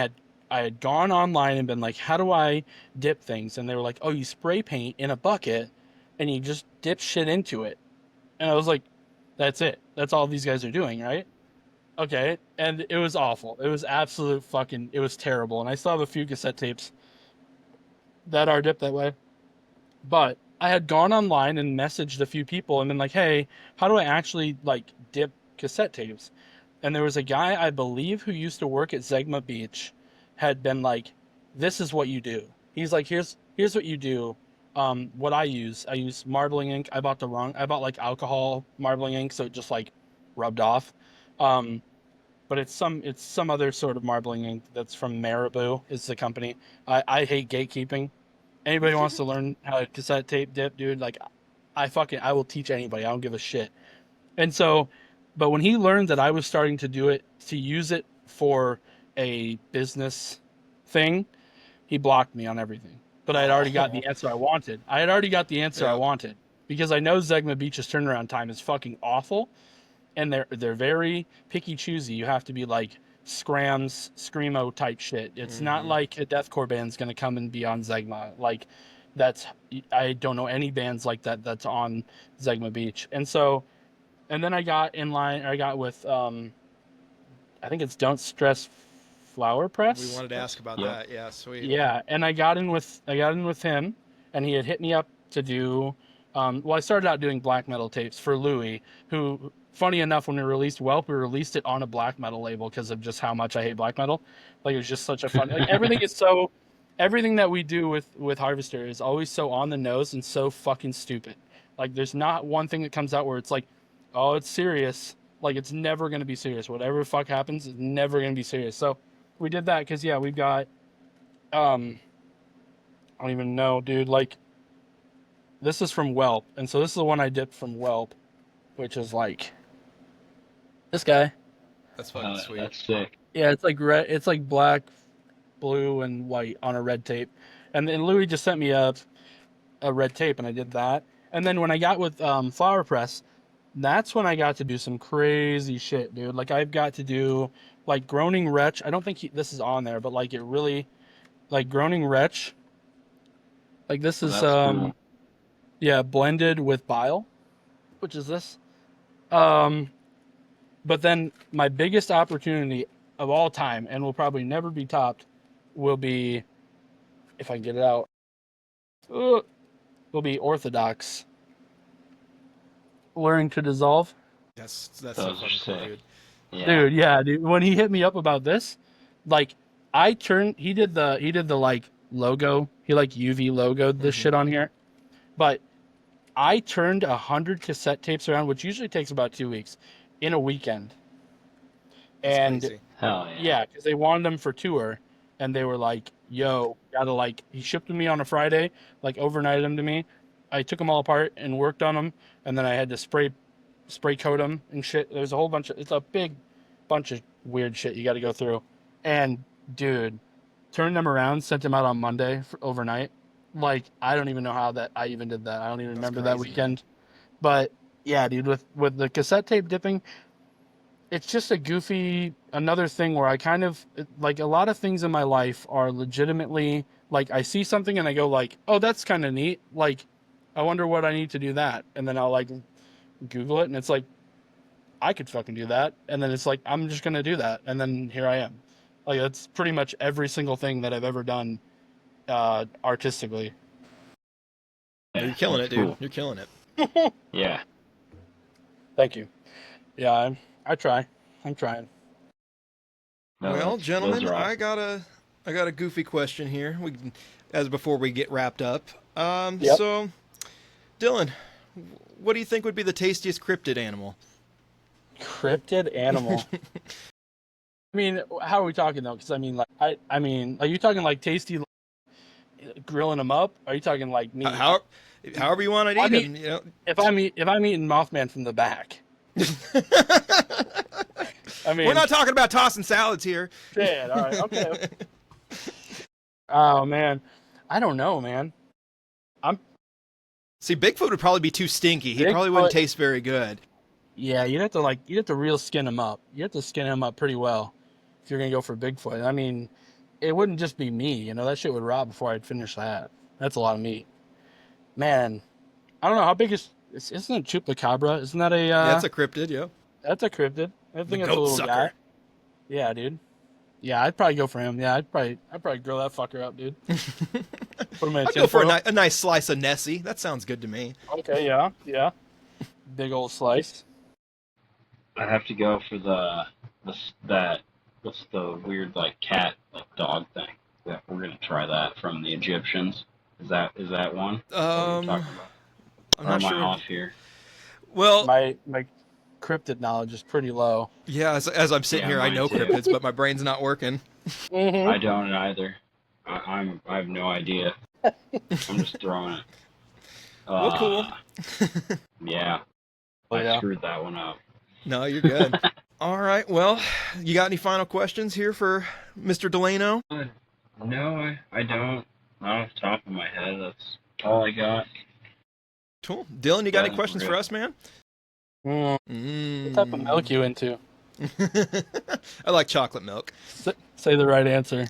had gone online and been like, how do I dip things? And they were like, oh, you spray paint in a bucket, and you just dip shit into it. And I was like, that's it. That's all these guys are doing, right? Okay. And it was awful. It was it was terrible. And I still have a few cassette tapes that are dipped that way. But I had gone online and messaged a few people and been like, hey, how do I actually like dip cassette tapes? And there was a guy, I believe, who used to work at Zegma Beach, had been like, this is what you do. He's like, here's what you do. What I use marbling ink. I bought like alcohol marbling ink, so it just like rubbed off. Um, but it's some other sort of marbling ink that's from Marabou is the company. I hate gatekeeping. Anybody who wants to learn how to cassette tape dip, dude, like I will teach anybody. I don't give a shit. And so, but when he learned that I was starting to do it, to use it for a business thing, he blocked me on everything. But I had already got Oh, the answer I wanted. I had already got the answer I yeah. wanted because I know Zegma Beach's turnaround time is fucking awful. and they're very picky choosy. You have to be like Scrams, Screamo type shit. It's not like a deathcore band's gonna come and be on Zegma. Like I don't know any bands like that that's on Zegma Beach. And so, and then I got with I think it's Don't Stress Flower Press. We wanted to ask about that. Yeah, sweet. Yeah, and I got in with him, and he had hit me up to do. Well, I started out doing black metal tapes for Louis, who, funny enough, when we released Whelp, we released it on a black metal label because of just how much I hate black metal. Like, it was just such a fun. Like, everything that we do with Harvester is always so on the nose and so fucking stupid. Like, there's not one thing that comes out where it's like, oh, it's serious. Like, it's never gonna be serious. Whatever the fuck happens, it's never gonna be serious. So we did that because we've got I don't even know, dude. Like, this is from Whelp, and so this is the one I dipped from Whelp, which is like this guy. That's fucking sweet. That's sick. Yeah, it's like red. It's like black, blue, and white on a red tape, and then Louis just sent me a red tape, and I did that. And then when I got with Flower Press, that's when I got to do some crazy shit, dude. Like, I've got to do like Groaning Wretch. I don't think this is on there, but like it really, like Groaning Wretch. Like, this is cool. Yeah, blended with bile, which is this. But then my biggest opportunity of all time, and will probably never be topped, will be, if I can get it out, will be Orthodox. Learning to Dissolve. That's so fucking cool, dude. Yeah. Dude, yeah, dude. When he hit me up about this, like, he did the like logo. He like UV logoed this shit on here. But I turned 100 cassette tapes around, which usually takes about 2 weeks, in a weekend. That's crazy. Hell yeah. Because they wanted them for tour, and they were like, "Yo, gotta like." He shipped them to me on a Friday, like overnighted them to me. I took them all apart and worked on them, and then I had to spray coat them and shit. There's a whole bunch of, it's a big bunch of weird shit you got to go through. And dude, turned them around, sent them out on Monday overnight. Like, I don't even know how that I even did that. I don't even remember that weekend. But yeah, dude, with the cassette tape dipping, it's just a goofy, another thing where I kind of, like, a lot of things in my life are legitimately, like, I see something and I go like, oh, that's kind of neat. Like, I wonder what I need to do that. And then I'll like Google it, and it's like, I could fucking do that. And then it's like, I'm just going to do that. And then here I am. Like, that's pretty much every single thing that I've ever done artistically. You're killing it, dude. Cool. You're killing it. Yeah. Thank you. Yeah, I try. I'm trying. No, well, gentlemen, I got a goofy question here. Before we get wrapped up. So, Dylan, what do you think would be the tastiest cryptid animal? Cryptid animal. I mean, how are we talking though? Because I mean, like, I mean, are you talking like tasty, like, grilling them up? Are you talking like meat? However you want to eat them. You know? If I'm eating Mothman from the back. I mean, we're not talking about tossing salads here. Shit, all right, okay. Oh man, I don't know, man. See, Bigfoot would probably be too stinky. He probably wouldn't taste very good. Yeah, you'd have to real skin him up. You have to skin him up pretty well if you're gonna go for Bigfoot. I mean, it wouldn't just be me, you know. That shit would rot before I'd finish that. That's a lot of meat, man. I don't know how big isn't it Chupacabra? Isn't that a? Yeah, that's a cryptid. Yeah, that's a cryptid. I think it's a little guy. Yeah, dude. Yeah, I'd probably go for him. Yeah, I'd probably grill that fucker up, dude. Put him in I'd go for a nice slice of Nessie. That sounds good to me. Okay, yeah. Big old slice. I'd have to go for what's the weird like cat like dog thing. Yeah, we're gonna try that from the Egyptians. Is that one? I'm not sure. Am I off here? Well, my cryptid knowledge is pretty low. Yeah, as I'm sitting here, I know cryptids, but my brain's not working. Mm-hmm. I don't either. I have no idea. I'm just throwing it. Well, cool. Yeah. I screwed that one up. No, you're good. All right. Well, you got any final questions here for Mr. Delano? No, I don't. Not off the top of my head. That's all I got. Cool. Dylan, you got any questions for us, man? What type of milk you into? I like chocolate milk. Say the right answer.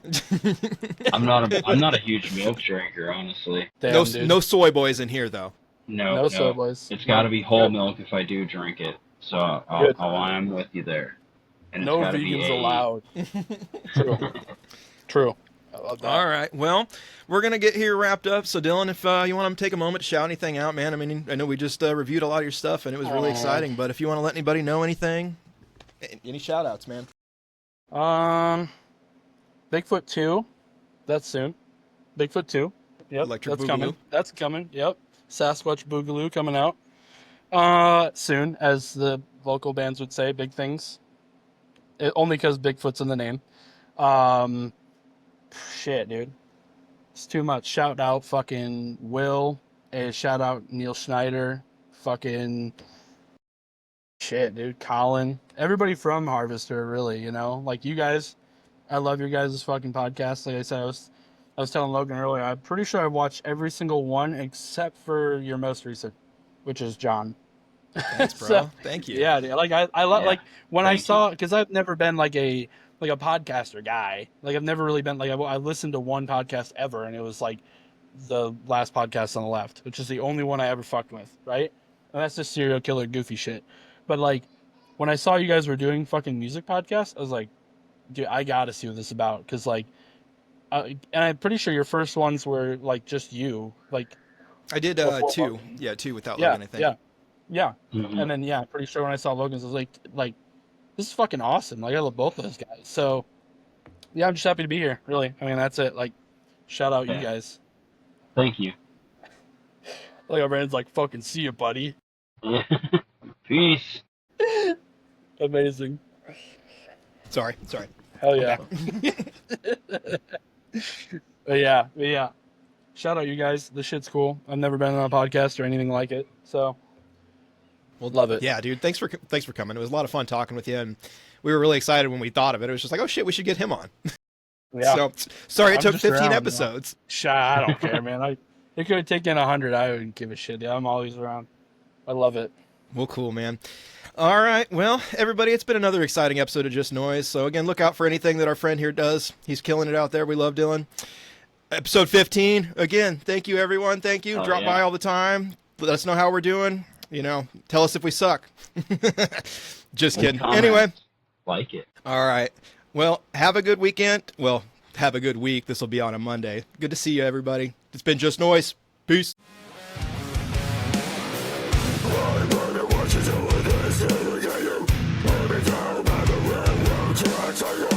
I'm not a huge milk drinker, honestly. Damn, no soy boys in here though. No soy boys. It's got to be whole milk if I do drink it. So I'm with you there. And no vegans allowed. True. I love that. All right. Well, we're going to get here wrapped up. So, Dylan, if you want to take a moment to shout anything out, man. I mean, I know we just reviewed a lot of your stuff, and it was really exciting. But if you want to let anybody know anything, any shout-outs, man? Bigfoot 2. That's soon. Bigfoot 2. Yep, Electric that's Boogaloo. coming. That's coming. Yep. Sasquatch Boogaloo coming out. Soon, as the local bands would say, big things. Only because Bigfoot's in the name. Shit, dude. It's too much. Shout out fucking Will. Shout out Neil Schneider. Fucking shit, dude. Colin. Everybody from Harvester, really, you know? Like, you guys, I love your guys' fucking podcast. Like I said, I was telling Logan earlier, I'm pretty sure I've watched every single one except for your most recent, which is John. Thanks, bro. So, thank you. Yeah, dude. Like I like when I saw, because I've never been like a podcaster guy. Like I've never really been like I listened to one podcast ever, and it was like the last podcast on the left, which is the only one I ever fucked with, right? And that's just serial killer goofy shit. But like when I saw you guys were doing fucking music podcasts, I was like, dude, I gotta see what this is about, because like, and I'm pretty sure your first ones were like just you, like. I did 2, yeah, 2 without Logan, I think. Yeah, Mm-hmm. and then pretty sure when I saw Logan's, I was like, this is fucking awesome. Like I love both of those guys. So yeah, I'm just happy to be here. Really, I mean that's it. Like, shout out you guys. Thank you. Like our brand's like, fucking see you, buddy. Peace. Amazing. Sorry. Hell yeah. But yeah. Shout out you guys. This shit's cool. I've never been on a podcast or anything like it, so Well, love it. Yeah, dude. Thanks for coming. It was a lot of fun talking with you, and we were really excited when we thought of it. It was just like, oh shit, we should get him on. Yeah. So sorry it I'm took just 15 around, episodes. I don't care, man. It could have taken 100. I wouldn't give a shit. Yeah, I'm always around. I love it. Well, cool, man. All right. Well, everybody, it's been another exciting episode of Just Noise. So again, look out for anything that our friend here does. He's killing it out there. We love Dylan. Episode 15. Again, thank you, everyone. Thank you. Drop by all the time. Let us know how we're doing. You know, tell us if we suck. Just kidding. Anyway. Like it. All right. Well, have a good weekend. Well, have a good week. This will be on a Monday. Good to see you, everybody. It's been Just Noise. Peace. Tell you,